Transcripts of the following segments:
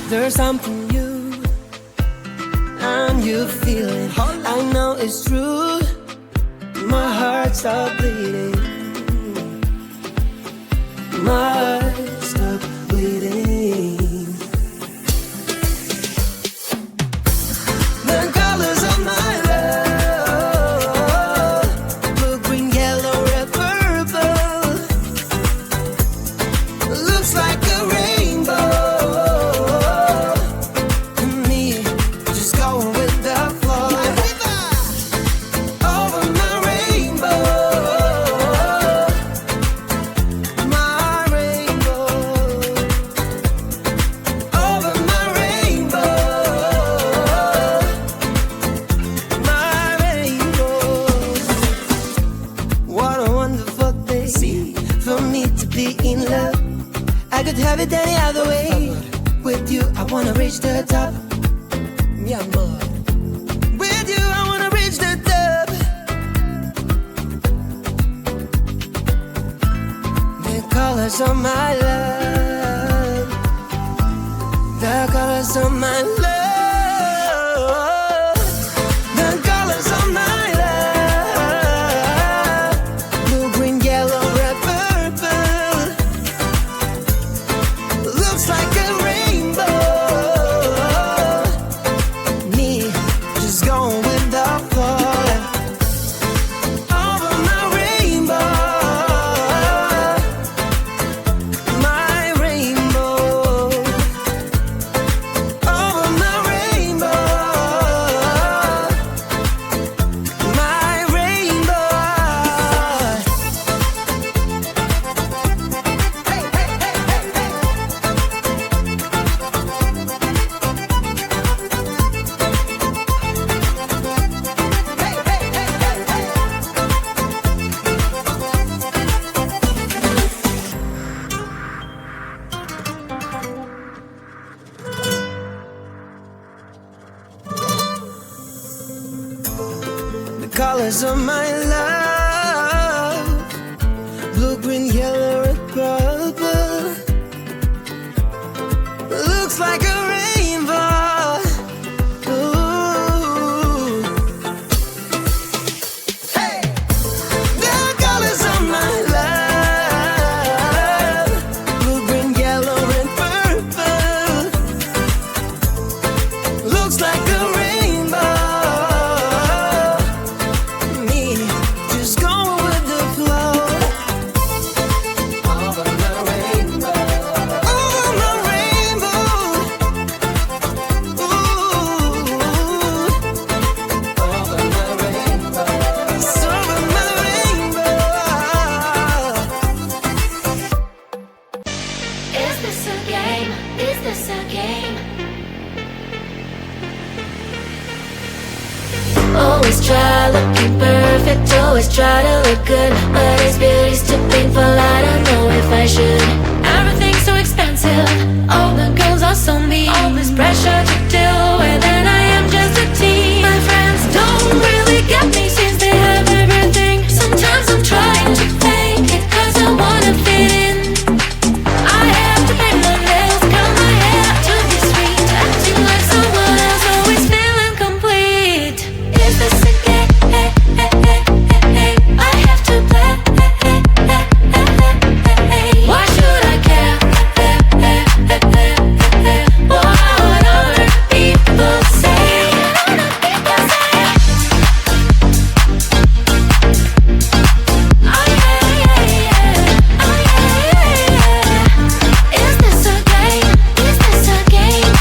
There's something new, and you feel it. I know it's true. My heart stopped bleeding. My heart stopped bleeding. The colors of my love, blue, green, yellow, red, purple. Looks like a rainbow. I could have it any other way. With you, I wanna reach the top. Mi amor. With you, I wanna reach the top. The colors of my love. The colors of my love. The colors of my love. Blue, green, yellow, red, purple. Looks like a rainbow. Me, just going with the flow. Over my rainbow. My rainbow. Over my rainbow. My rainbow. Hey, hey, hey, hey, hey. The colors of my love, blue, green, yellow, red, purple. Looks like a rainbow. Ooh. Hey, the colors of my love, blue, green, yellow, red, purple. Looks like a rainbow. Me, just going with the flow. Over my rainbow. Over my rainbow. Ooh. Over my rainbow. It's over my rainbow. Is this a game? Is this a game? Always try looking perfect, always try to look good, but is beauty's too painful? I don't know if I should. Everything's so expensive, all the girls are so mean, all this pressure to deal with, and I am just a teen. My friends don't really get me since they have everything. Sometimes I'm trying to fake it cause I wanna fit in. I have to paint my nails, curl my hair to be sweet, acting like someone else, always feeling complete. Is this a game? I have to play. Why should I care? What other people say? Oh yeah. Is this a game? Is this a game?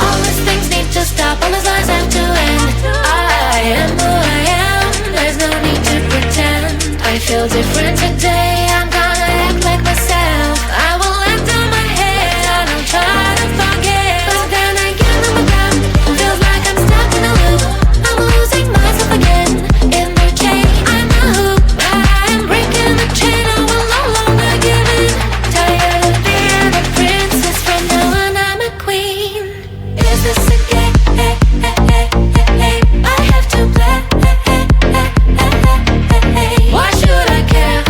All these things need to stop, all these lies have to end. I am who I am, there's no need to pretend. I feel different today, I'm gonna act like myself. I will let down my head, I don't try to forget. But then again, I'm a clown, feels like I'm stuck in a loop. I'm losing myself again, in the chain, I'm a hoop. I'm breaking the chain, I will no longer give in. Tired of being a princess, from now on I'm a queen. Is this a game? I have to play. Why should I care?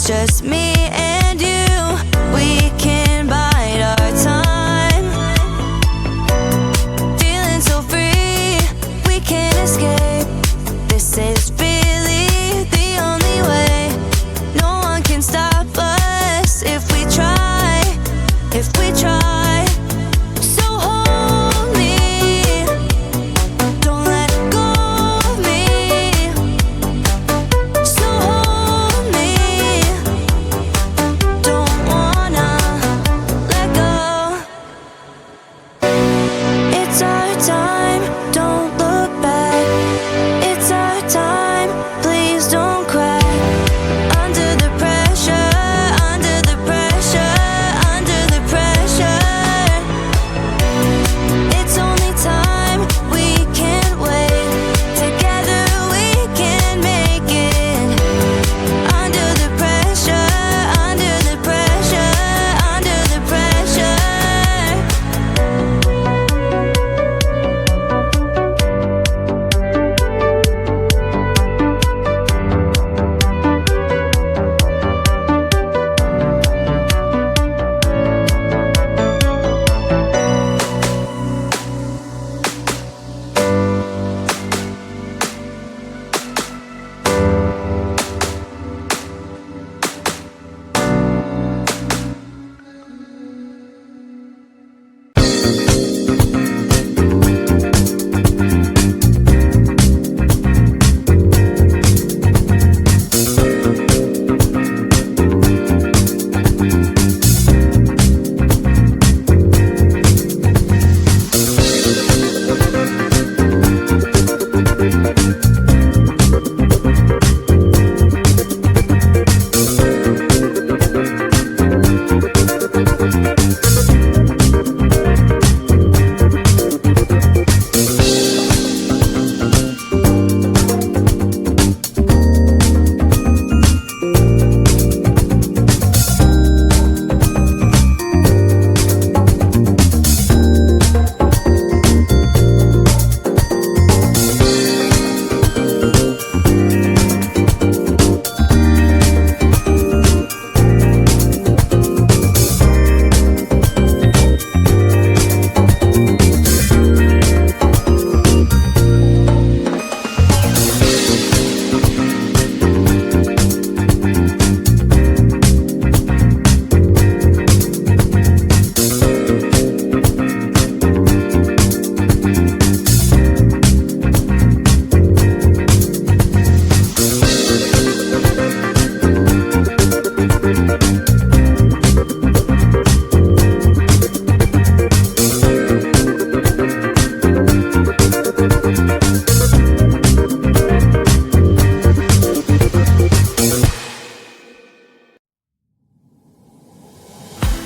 it's just me and you. We can bide our time, feeling so free, we can't escape. This is really the only way. No one can stop us if we try, if we try. So hold me, don't let go of me. So hold me, don't wanna let go. It's our time, don't look back. It's our time, please don't cry. Under the pressure, under the pressure, under the pressure. It's only time, we can't wait. Together we can make it. Under the pressure, under the pressure, under the pressure.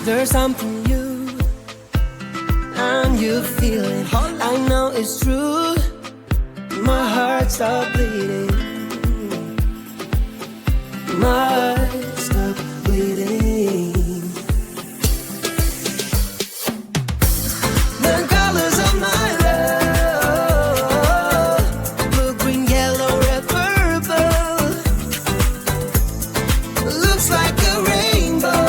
There's something new, and you feel it. I know it's true. My heart stopped bleeding. My heart stopped bleeding. The colors of my love, blue, green, yellow, red, purple. Looks like a rainbow.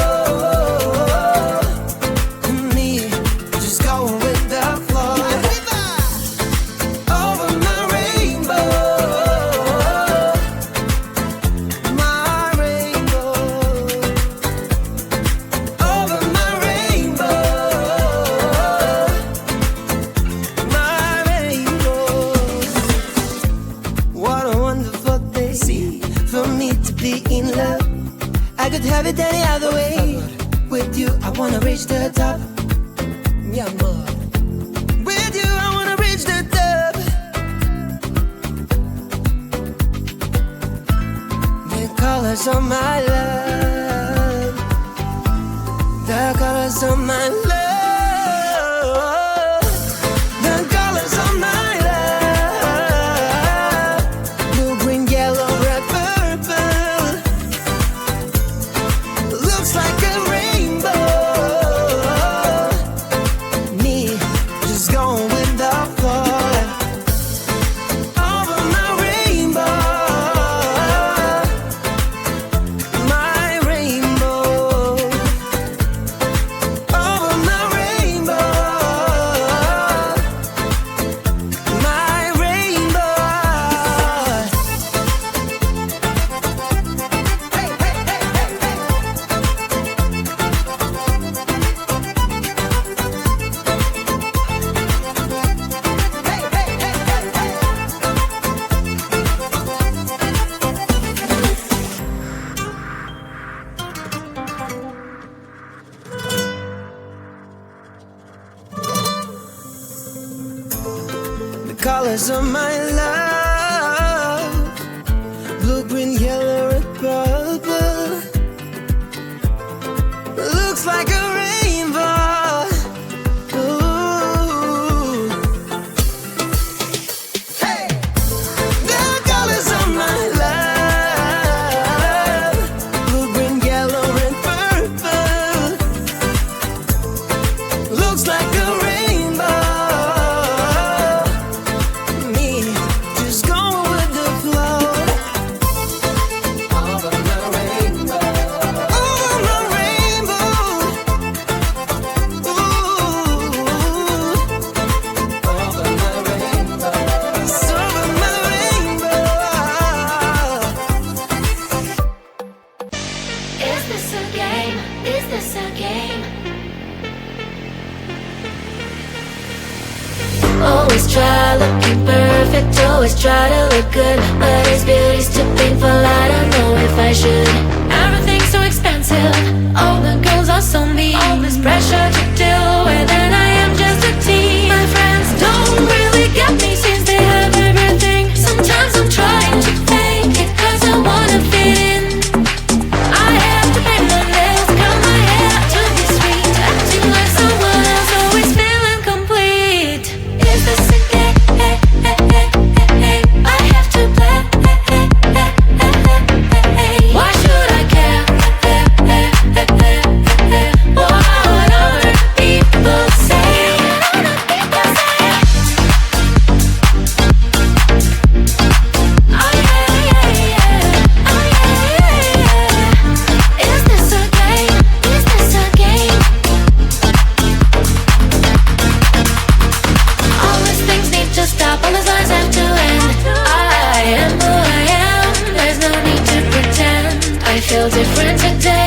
I could have it any other way. With you, I wanna reach the top. Mi amor. With you, I wanna reach the top. The colors of my love, the colors of my love. My colors of my love, blue, green, yellow, red, purple. Looks like a rainbow. Ooh. Hey, the colors of my love, blue, green, yellow, red, purple. Looks like a rainbow. Me just going with the flow. Over my rainbow. Over my rainbow. Ooh. Over my rainbow. It's over my rainbow. Is this a game? Is this a game? Always try looking perfect, always try to look good, but is beauty's too painful? I don't know if I should. Everything's so expensive, all the girls are so mean, all this pressure to deal with, and I am just a teen. My friends don't really get me since they have everything. Sometimes I'm trying to fake it cause I wanna fit in. I have to paint my nails, curl my hair to be sweet, acting like someone else, always feeling complete. Is this a game? I have to play. Why should I care? What other people say? Oh yeah. Is this a game? Is this a game? All these things need to stop, all these lines have to end. I am who I am, there's no need to pretend. I feel different today,